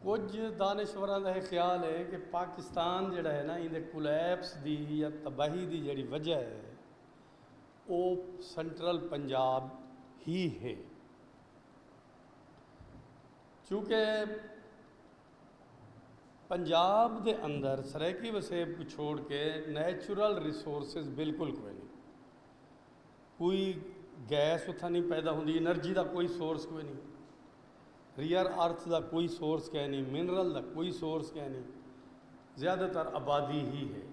कुछ दानश्वरां दा यह ख्याल है कि पाकिस्तान जिहड़ा है ना इहदे कोलैप्स दी या तबाही दी जिहड़ी वजह है वो सेंट्रल पंजाब ही है। चूँकि पंजाब दे अंदर सराइकी वसेब को छोड़ के नैचुरल रिसोर्सिस बिल्कुल कोई नहीं, कोई गैस उत्थां नहीं पैदा होंदी, एनर्जी का कोई सोर्स कोई नहीं, रियर अर्थ का कोई सोर्स कह नहीं, मिनरल का कोई सोर्स कह नहीं, ज़्यादातर आबादी ही है।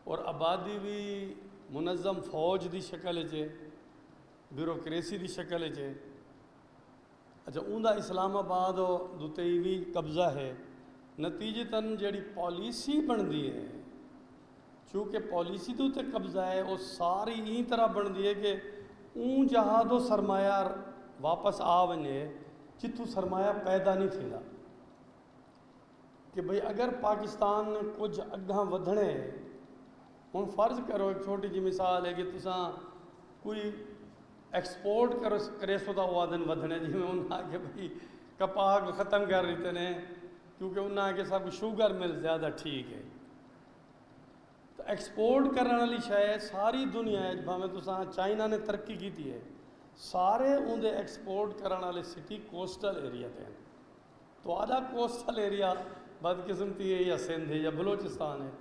और आबादी भी मुनज़म फौज की शक्ल च, ब्यूरोक्रेसी की शक्ल च। अच्छा, उनका इस्लामाबाद उत्ते भी कब्ज़ा है। नतीजतन जी पॉलिसी बनती है, चूँकि पॉलिसी के उत्ते कब्ज़ा है, वो सारी ई तरह बनती है कि ऊँ जहाँ तो सरमाया वापस आ वने जितों सरमाया पैदा नहीं थींदा। कि भाई अगर पाकिस्तान ने कुछ अग्गां वधने, हुण फर्ज करो एक छोटी जी मिसाल है कि तुसां कोई एक्सपोर्ट करे सो तो आदन वधने, जिमें उन्हें आके भाई कपाह को ख़त्म कर दिते ने क्योंकि उन्हें आके सब शुगर मिल ज़्यादा ठीक है। तो एक्सपोर्ट करने वाली शय सारी दुनिया भावें तुसां चाइना ने तरक्की की है, सारे उनके एक्सपोर्ट करने वाले सिटी कोस्टल एरिया पे हैं। तो आधा कोस्टल एरिया बदकिस्मती है या सिंध है या बलोचिस्तान है,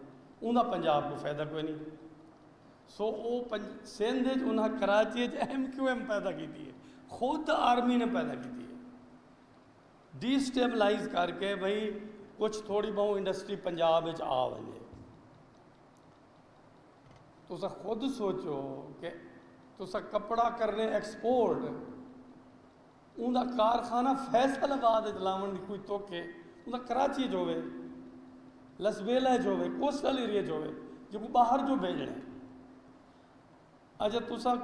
उनका पंजाब को फ़ायदा कोई नहीं। सो वो सिंध उन्हें कराची MQM पैदा की है, खुद आर्मी ने पैदा की है, डिस्टेबलाइज करके भाई कुछ थोड़ी बहुत इंडस्ट्री पंजाब आ वने। तुसा खुद सोचो कि तुसा कपड़ा करने एक्सपोर्ट, उनका कारखाना फैसलाबाद लावन की कोई तोके, उनका कराची हो, लसबेला हो, कोस्टल एरिया हो, जो बाहर जो भेजने। अच्छा, तुसा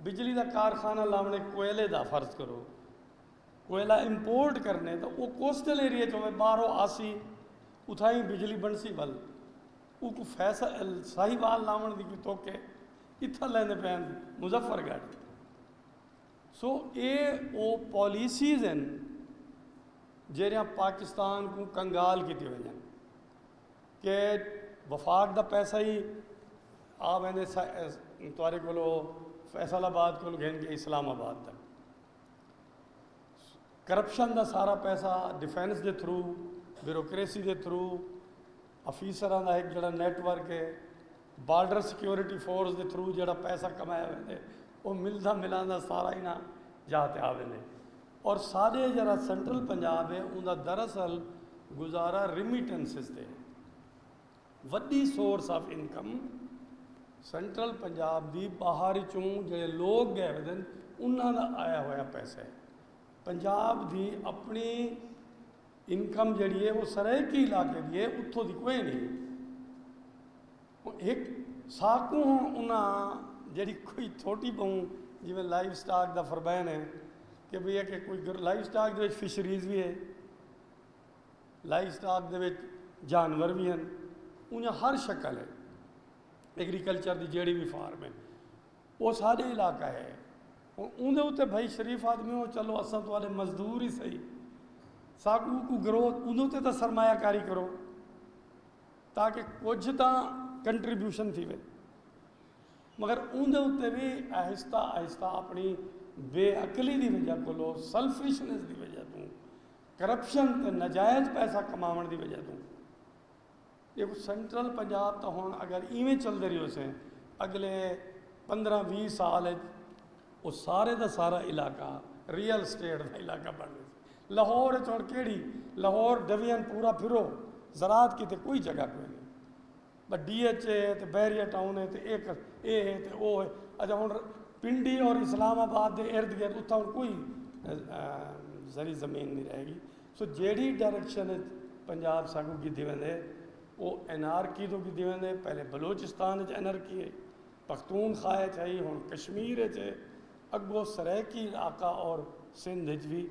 बिजली का कारखाना लावने कोयले का फर्ज करो, कोयला इंपोर्ट करने, तो वो कोस्टल एरिया हो, बाहरों आसी उथाई बिजली बनसी वल वो साहिवाल लावन की कोई तोके इतना लेने पैन मुजफ्फरगढ़। सो ये वो पॉलिसीज़ हैं जरिया पाकिस्तान को कंगाल की वजह कि वफाक का पैसा ही आ वेंदे तुआरे को फैसलाबाद को घेन के इस्लामाबाद तक। करप्शन का सारा पैसा डिफेंस के थ्रू, ब्यूरोक्रेसी के थ्रू, अफीसर का एक जड़ा नैटवर्क है, बार्डर सिक्योरिटी फोर्स के थ्रू जो पैसा कमाया वेंदे वो मिलता मिलांदा सारा ही ना जाते आवेंदे। और सारे जरा सेंट्रल पंजाब है उनका दरअसल गुजारा रिमिटेंसिस से वड्डी source of income central Punjab की बाहर चों जो लोग गए वे उन्होंने आया हुआ पैसा है। पंजाब की अपनी इनकम जी है वो सराइकी इलाके की है, उत्थों की कोई नहीं। एक साकू उन्हें जी कोई छोटी बहु जिमें लाइफ स्टाक का फरबैन है कि भैया कि कोई लाइफ स्टाक के फिशरीज़ भी है, लाइफ स्टाक के जानवर भी हैं, उन्हें हर शक्ल है एग्रीकल्चर की जी भी फार्म है वो सारे इलाका है। उनके उत्ते भाई शरीफ आदमी हो, चलो असा तो मजदूर ही सही, साकू को ग्रोथ उन्होंने तो सरमायाकारी करो ताकि कुछ तो कंट्रीब्यूशन थी वे, मगर उनके उत्ते भी आहिस्ता आहिस्ता अपनी बेअकली की वजह को, सैल्फिशनेस की वजह तो, करप्शन ते नजायज़ पैसा कमावन की वजह तो ये सेंट्रल पंजाब तो हुण अगर इवें चलते रही से अगले 15-20 साल वो सारे का सारा इलाका रियल स्टेट का इलाका बन गया। लाहौर हुण केड़ी लाहौर डिवीजन पूरा फिरो ज़रात की कोई जगह कोई नहीं, बस DH है तो बैरिया टाउन है तो एक ये है तो वो है। अच्छा, हुण पिंडी और इस्लामाबाद के इर्द गिर्द उत्थां कोई जरी ज़मीन नहीं रहेगी। सो जेड़ी डायरेक्शन पंजाब साकू की वेंदे वो एनारकी तो की वेंदे। पहले बलोचिस्तान एनारकी है, पख्तूनख्वा है, हुण कश्मीर है, अगों सराइकी इलाका और सिंध भी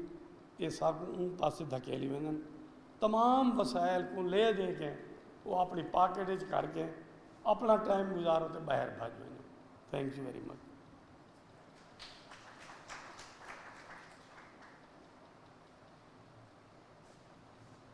ये साकू उन पासे धकेली वेंदन। तमाम वसायल को ले दे के वो अपनी पॉकेट करके अपना टाइम गुजारो तो बाहर भज वेंदे। Thank you very much.